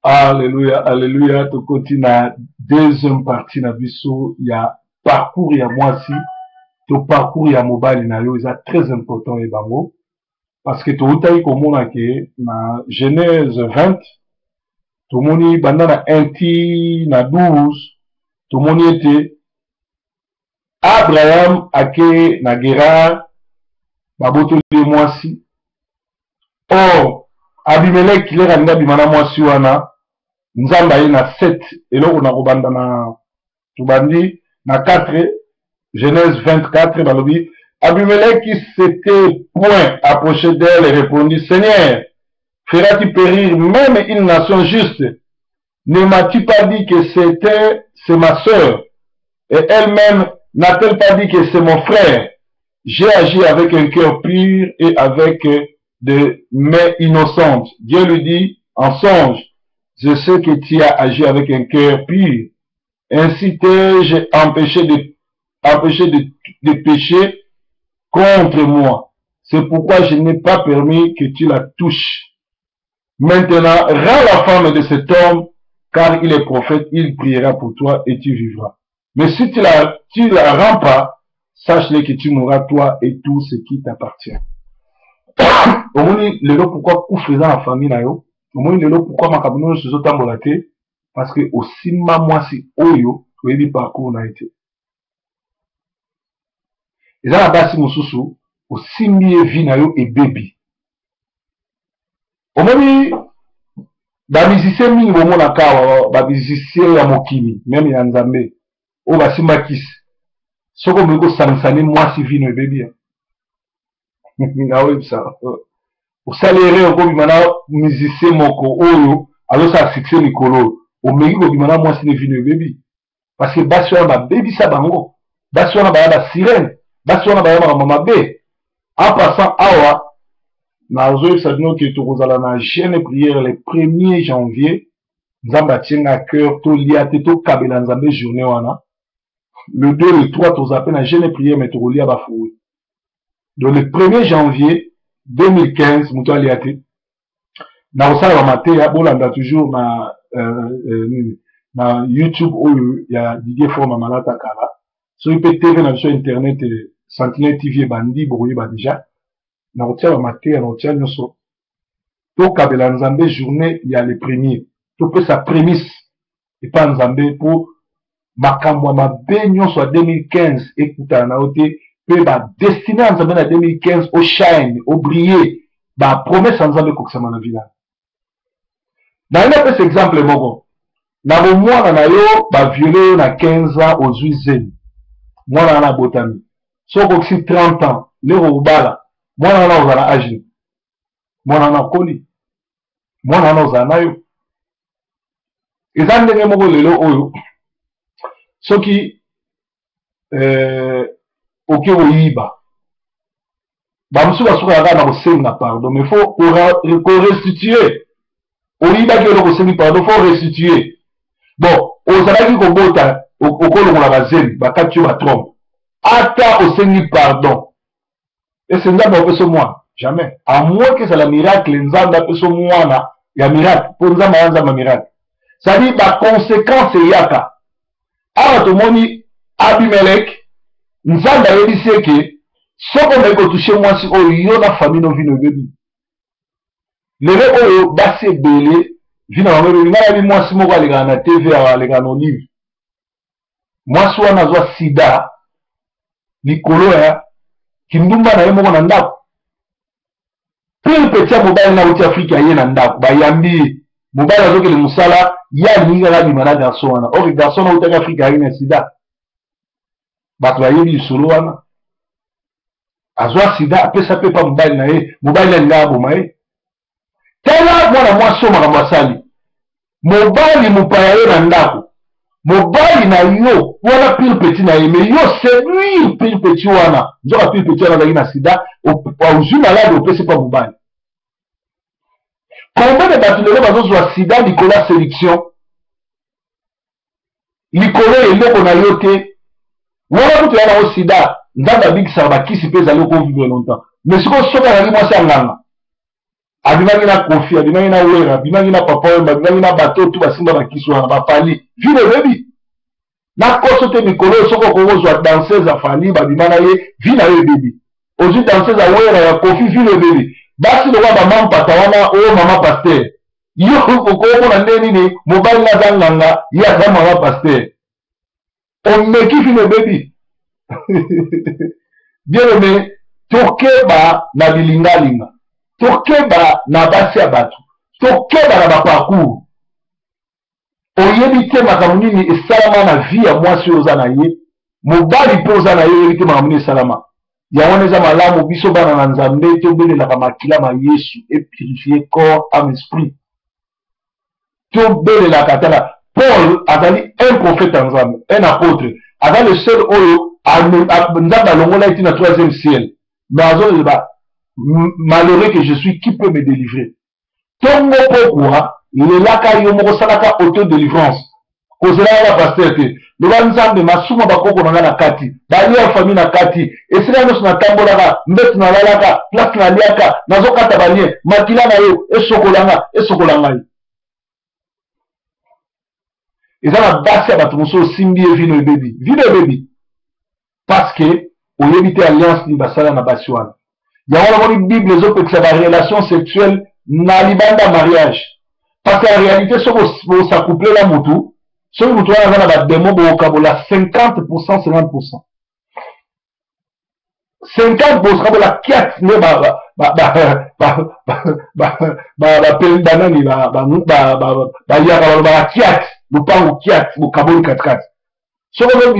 Alléluia, alléluia. Tu continues la deuxième partie na biso. Il y a parcours, il y a moi aussi. Ton parcours, il y a mobile, c'est très important, et bango. Parce que tu as eu comme on a que, na Genèse 20, tout le monde, bandana 1 na 12, tout le monde était, Abraham, ake, na Gérard, baboto de moi si. Or, Abimelech, il est randa bimana moi si wana, nzamba ye na 7, et là on a robanda na, tubandi, na 4, Genèse 24, balobi, Abimelech qui s'était point approché d'elle et répondit, Seigneur, feras-tu périr même une nation juste? Ne m'as-tu pas dit que c'est ma sœur? Et elle-même n'a-t-elle pas dit que c'est mon frère? J'ai agi avec un cœur pur et avec des mains innocentes. Dieu lui dit, en songe, je sais que tu as agi avec un cœur pur. Ainsi t'ai-je empêché de pécher contre moi. C'est pourquoi je n'ai pas permis que tu la touches. Maintenant, rends la femme de cet homme, car il est prophète, il priera pour toi et tu vivras. Mais si tu la rends pas, sache-le que tu mourras toi et tout ce qui t'appartient. Au moins, le lot pourquoi vous faisez la famille là yo. Au moins, le lot pourquoi ma cabine se sont embolatés. Parce que aussi moi si oyo, vous avez parcours n'a été. Et ça la base mususu, aussi mieux vie na yo et baby. Au moins, bamisicien mingi bomona kawa, bamisicien ya mokili, même ya nzambe. O basimba kisi. Soko mweko sansane moi si vie no baby. Nawe ça. Au salaire ko bimana musicien moko oyo, alors ça succès mikolo. Au meki ko bimana moi si vie no baby. Parce que basi wana ba baby sa bango. Basi wana ba ba sirène. Basi wana ba ba mama bé. En passant awa na ozo ça dit que tokozala na jeûne prière le 1er janvier. Nzamba tienga cœur to lia te to kabela nzambe journée wana. Le 2 le 3 tozape na jeûne prière mais to lia ba foué. Donc le 1er janvier 2015 muto aliate na osala ba maté ya bolanda toujours na YouTube oyo ya Didier Forma Malata kala. So il peut TV na sur internet Sentinelle TV bandi boye ba déjà. Na otia ba maté na otia nyoso. To kabela nzambe journée ya le premier. To peut sa prémisse et pas nzambe pour makambo mabe nyonso 2015 écoute na oté pe ba destiné à nzambe na 2015 au shine au briller ba promesse nzambe kokisama na vila. Na ina pe exemple moko na bo mwana na yo ba violé na 15 ans aux usines mwana na botami so koksi 30 ans lero bala mwana na ozala âge mwana na koli mwana na ozala na yo eza ndenge moko lelo oyo soki oke oyiba bamusu basuka na kosenga pardon mais faut restituer oyiba ke kosenga pardon faut restituer bon ozalaki kobota okolongola bazeli bakati yo batrompe ata osengi pardon ese nzambe apesa mwana jamais à moins que ezala miracle nzambe apesa mwana ya miracle mpo nzambe aya nzambe ya miracle c'est-à-dire baconséquence eyaka awa tomoni Abimelech nzambe ayebisi eke soko omeki kotushe mwasi oyo yo na famille no vino ebebi lelo oyo basi ebele vina bango ebebi ngai nayebi mwasi moko alekaka na tv alekaka na olive mwasi wana azwa sida likolo ya kindumba na ye moko na ndako pire peti ya mobali na uti afrika aye na ndako bayambi ye mobali azokele mosala ye alingi kaka bima na garçon wana or garçon na utaki afrika aye na sida bato bayebi lisolo wana azwa sida apesa pe pa mobali na ye mobali alingi aboma ye tala mwana mwasi oyo makambo asali mobali mopaya ye na ndako mobali na yo wana pire peti na ye me yo séduire pire peti wana nzoka pire peti wana azalaki na sida ozwi malade opesi pa mobali combien de bato lelo bazozwa sida likolo ya séduction likolo eloko na yo te wana kutu ya nango sida nzambe abikisaka bakisi mpe ezali okovivre longtemps mais sikoyo soki azali mwasi ya nganga abimaki na Kofi, abimaki na Wera, abimaki na Papa Wemba, abimaki na bato tout basimba bakiswa na bafali vile bebi na koso te mikolo soko kozwa danseuse afali babima na ye vina ye bebi ozwi danseuse Wera ya Kofi vile bebi basi lokwa bamampata wana oyo mama pasteur yo okomona nde nini mobali na aza nganga ye aza mama pasteur omeki vile bebi bien aimé tokeba na bilingalinga tokeba na basi ya bato tokeba na baparcours oyebi te makambo nini esalama na vie ya mwasi oyo oza na ye mobali mpe oza na ye oyebi te makambo nini esalama yango wana eza malamu biso bana na nzambe tobelelaka makila ma yesu epurifie corps ame esprit tobelelaka tala Paul azali un prophète ya nzambe un apôtre aza le seul oyo nzambe alongola eti na troisième ciel mais azoloba malheureux que je suis, qui peut me délivrer? Tongo pokwa, lelaka yo moko salaka auto-délivrance. Kozela la pasteur te. Loba nzambe masuma bakoko nanga na kati. Bali ya famille na kati. Esila noso na tambolaka, mbetu na lalaka, place na liaka, nazo kata banye, makila na yo, esokolanga yo. Eza na basi ya bato moso simbi e vino e bebi. Vino e bebi. Parce que, oyebite alliance ni basala na basi wana. Yawala moni Bible les autres c'est la relation sexuelle na libanda mariage. Parce qu'en réalité, si vous s'accouplez la moto, si vous trouvez dans la démo, vous avez 50%, 50%. 50% la 4 ne si vous avez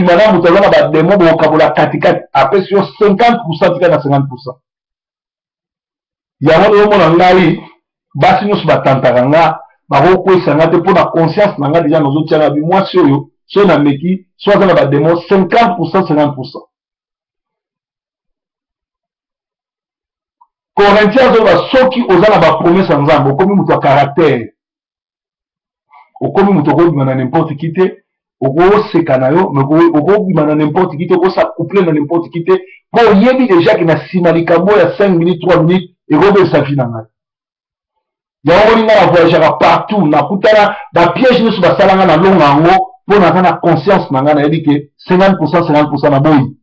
madame, vous avez la démo, vous avez 4 après sur 50%, 50%. Yango yo mona ngai basi nyonso batantaka nga bakokwesa nga te mpona conscience na nga deja nozotiaka bi mwasi oyo so na meki so aza na bademo 50% 50%. Corinthiens oyo soki oza na bapromese ya nzambe okomi moto ya caractère okomi moto okobima na n'importe qui te okoseka na yo okobima na n'importe qui te okosacouple na n'importe qui te mpo oyebi deja ke na nsima likambo ya 5 minutes 3 minutes et Robert sa vie dans la yango na voyageaka partout na kutana ba piège nyonso basalanga na longa yango mpo naza na conscience na nga na yebi ke 50% 50% na boyi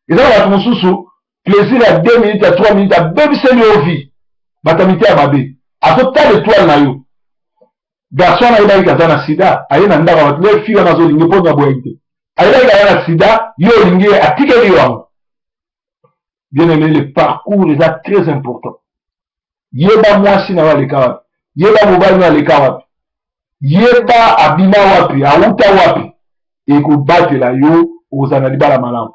eza na bato mosusu plaisir ya 2 minutes ya 3 minutes abebiseli yo vie batamite ya mabe azotala étoile na yo garçon na yebaki aza na sida aye na ndaka bato le fille wana azolingi mpo na boyaki te ayebaki aza na sida yo olingi ye atikeli yo yango bien aimé le parcours eza très important. Yeba mwasi na waleka wapi yeba mobali na waleka wapi yeba abima wapi auta wapi ekobatela yo ozana libala malamu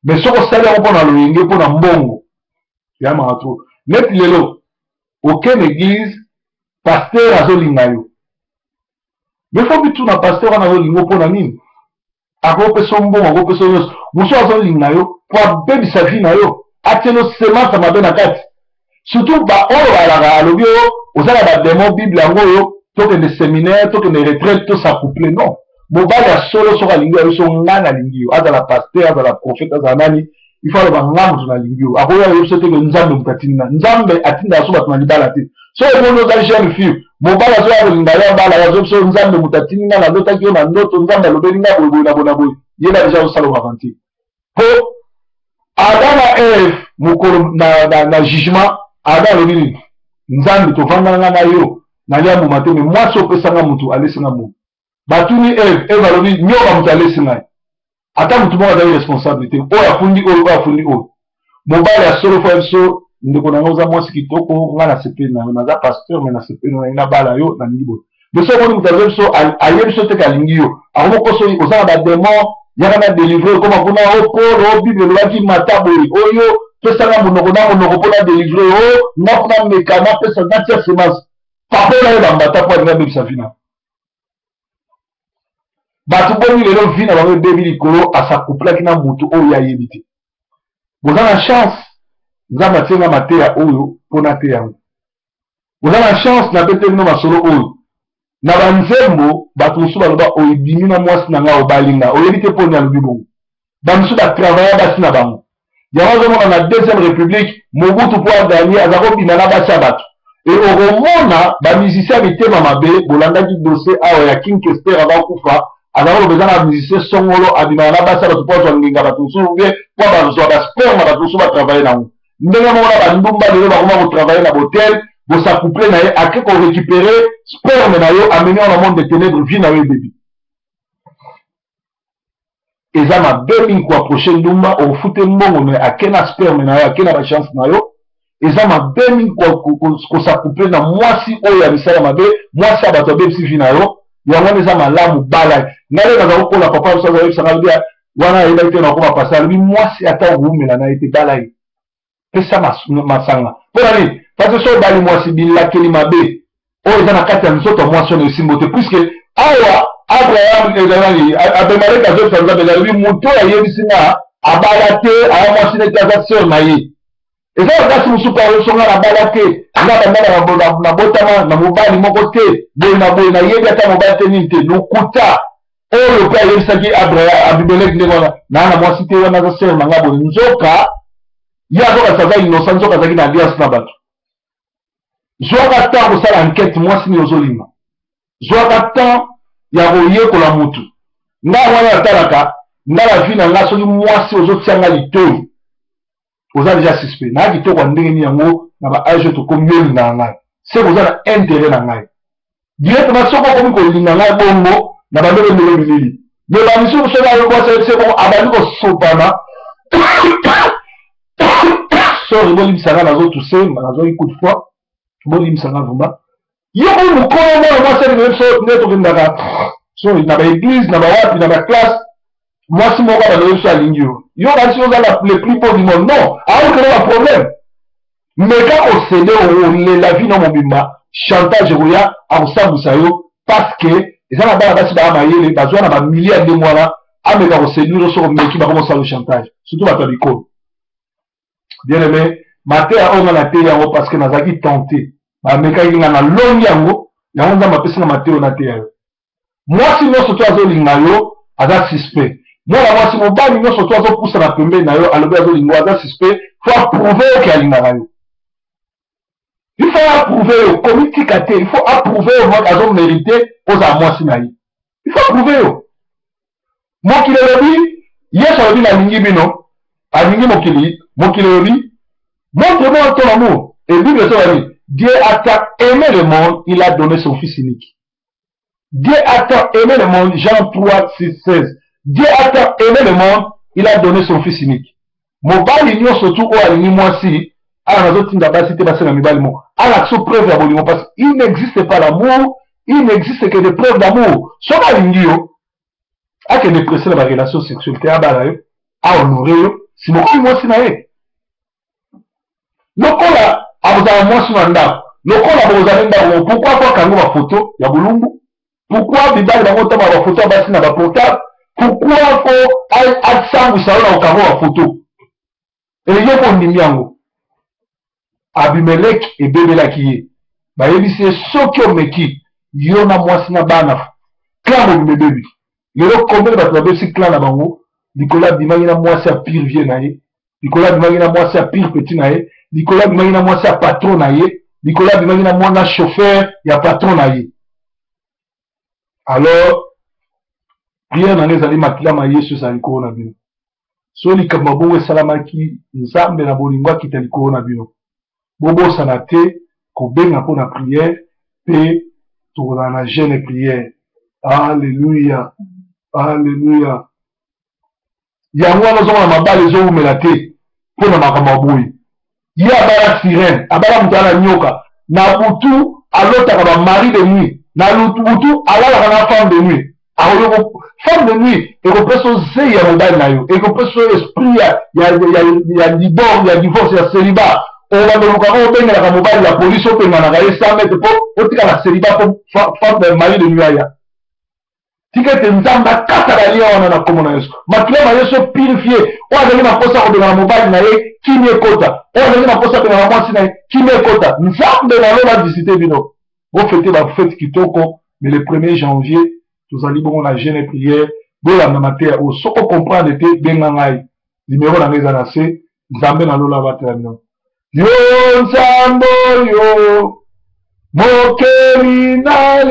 mais soko sali yango mpona loyenge mpona mbongo ya mato neti lelo aucune église pasteur azolinga yo mais fo bitu na pasteur wana azolinga mpona nini akopesa mbongo akopesa nyonso mosu azolinga yo po abebisa vie na yo atieno semence mabe na kati surtout ba oyo balaka alobi oyo oza na bademo bible yango oyo tokende séminaire tokende retraite tosacouple non mobali ya solo soko alingi yo so nga nalingi yo azala pasteur azala prophète azala nani il faut aloba nga moto nalingi yo akoya yo biso teke nzambe moto atinda nzambe atindaka so bato na libala te so omoni oza jeune fille mobali azoya kolinga yo abala yazo biso nzambe moto atinda nalotaki yo na ndoto nzambe alobeli nga boyeboye na bona boye ye na deja osala oaventure po Adam na Eve mokolo na jugement Adam alobi nini nzambe tovandanga na yo nalia mbuma te me mwasi opesanga motu alesinga mbuma batuni Eve alobi nyoka moto alesinga ye ata motu moko azali responsabilité oyo afundi oyo oyo afundi oyo mobali ya solo fo biso ndeko na nga oza mwasi kitoko nga na sepeli na yo naza pasteur me na sepeli na ye nabala yo nalingi boye mais so omoni moto aza biso aye biso teke alingi yo akomokoso oza na bademon yaka na délivre koma mpona o polo o bible elobaki mata boye oyo pesanga monoko na monoko mpona délivre o nga mpona meka napesa natia semence papa na ye bambata po alinga bebisa vi na bato bomi lelo vi na bango ebebi likolo asakouplaki na motu oyo ayebi te boza na chance nzambe atienga mateya oyo mpona te yango boza na chance na pete bino masolo oyo na banzembo bato mosusu baloba oyebimi na mwasi na nga obalinga oyebi te mponi alobi bongo bamosusu batravailla basi na bango yango azomona na deuxième république mobutu mpo aganye aza kobima na basi ya bato et au romona ba musicien bitema mabe bolanda ki dossier awa ya King Kester avant kufa alors besoin na musicien songolo abima na basa ba tupo to nginga ba tusu bien kwa ba zo ba sport ba tusu ba travailler na ndenge mo na ba ndumba lelo ba koma ko travailler na hotel bo s'accoupler na ye ake ko récupérer sport na yo amener dans le monde des ténèbres vie na yo bébé eza ma 2000 ko approcher ndumba o fute mbongo mais akena sperme na yo akena ba chance na yo eza ma 2000 ko s'accoupler na mwasi oyo ya misala mabe mwasi abato bebsi vie na yo yango eza malamu bala ngale na ko la papa so za yebisa ngale wana ila ite na ko passa lui mwasi ata ngumela na ite bala yi pesa masanga pour aller parce que so bali mwasi bila keli mabe oyo eza na kati ya nzoto mwasi na simbote puisque awa Abraham ezalaki abemaleki azobisa nzambe ezali moto ayebisi nga abala te aya mwasi neti aza seur na ye eza kasi mosuku ayosonga na bala te nga banda na botama na mobali moko te boye na boye nayebi ata mobali te nini te lokuta oyo mpe ayebisaki abimeleki ndenge wana naa na mwasi te wana aza seur na nga boye nzoka ye azokasi aza inosa nzoka azalaki na alliance na bato zwaka temps kosala enquête mwasi nini ozolima zwaka temps ya koyekola mutu nga wana atalaka nga la vie na nga soki mwasi ozotianga litoi oza deja suspect na kitoko ya ndenge nini yango na ba age tokomi olinga na ngai se koza na intérêt na ngai directement soko okomi kolinga ngai bongo na bandeko ndenge bilili me bamisuku soki ayobwasa se bongo abandi kosopana sori bolimbisanga nazotuse nazoki coup de foi bolimbisanga vraimen yoko mukolo mwana mwasi alimeso nde tokendaka so na baeglise na bawapi na baklasse mwasi moko abaloyeso alingi yo kasi ozala le plus beau du monde non aokele baproblème meka kosede olela vi na mobimba chantage ekoya akosambwisa yo parce que eza na bana basi baya mayele bazwa na bamilliard de mwana ameka koseduire soko meki bakomosala yo chantage surtout bato ya bikolo bien aimé mateya oyo nga na te yango parce que nazalaki tenté bamekaki nga na longi yango nzambe apesinga mateo na te yayo mwasi nyonso to azolinga yo aza suspect mwana mwasi mobali nyonso to azopusana pembeni na yo alobi azolinga yo aza suspect fo approuve yo ke alingaka yo il faut approuve yo komi tika te il faut approuve yo moke azomérite ozala mwasi na ye il faut approuve yo mokili elobi yesu alobi nalingi bino alingi mokili elobi montre-moi ton amour et bible esobani Dieu a tant aimé le monde, il a donné son fils unique. Dieu a tant aimé le monde, Jean 3, 6, 16. Dieu a tant aimé le monde, il a donné son fils unique. Mobali nyo surtout ou alini mwasi, ala nazotinda basi te basi na mibali mo. Ala so preuve ya bolimo parce qu'il n'existe pas l'amour, il n'existe que des preuves d'amour. Soka alingi yo, ake ne presse la relation sexuelle te abala yo, a honoré yo, si moko mwasi na ye. Lokola abozala mwasi na ndako lokola bozala ndako pourquoi kwa kango ba photo ya bulumbu pourquoi bibali bango tama ba photo basi na ba portable pourquoi ko asambwisa yo na kango ba photo eye ko ndimi yango Abimeleki ebebelaki ye bayebisi ye soki omeki yo na mwasi na bana clan bobimebebi lelo combien bato babebisi clan na bango likolo abimaki na mwasi ya pire vie na ye likolo abimaki na mwasi ya pire petit na ye Nicolas bimaki mwasi ya patron na ye Nicolas bimaki na mwana chauffeur ya patron na ye alors prière na ezali makilama Yesu ezali likolo na bino so likambo bongo esalamaki nzambe na bolingo akita likolo na bino bobosana te kobenga mpo na prière mpe tokozala na jeune prière alleluya alleluya yango wana ozomona mabale ezowumela te mpo na makambo ya boye ye abala sirène abala moto ana nyoka na butu alotaka ba mari de nuit na butu alalaka na femme de nuit femme de nuit ekopesa ozei ya mobali na yo ekopesa esprit ya libor ya divorce ya célibat obandelukaka obengelaka mobali ya polisi openganaka ye 100 mètre mpo otikala célibat mpo femme mari de nuit aya tika ete nzambe akataka lia wana na kombo na yesu makilama yesu purifie oyo azali na mposa kobengana mobali na ye kimi ekota oyo azali na mposa kobengana mwasi na ye kimi ekota nzambe na yo bavisite bino bofete bafete kitoko mais le 1er janvier tozali bongo na jeune prière bolanda mateya oyo soki okomprendre te benga ngai nimero na ngai eza na se nzambe na lola batela bino yo nzambe oyo mokeli na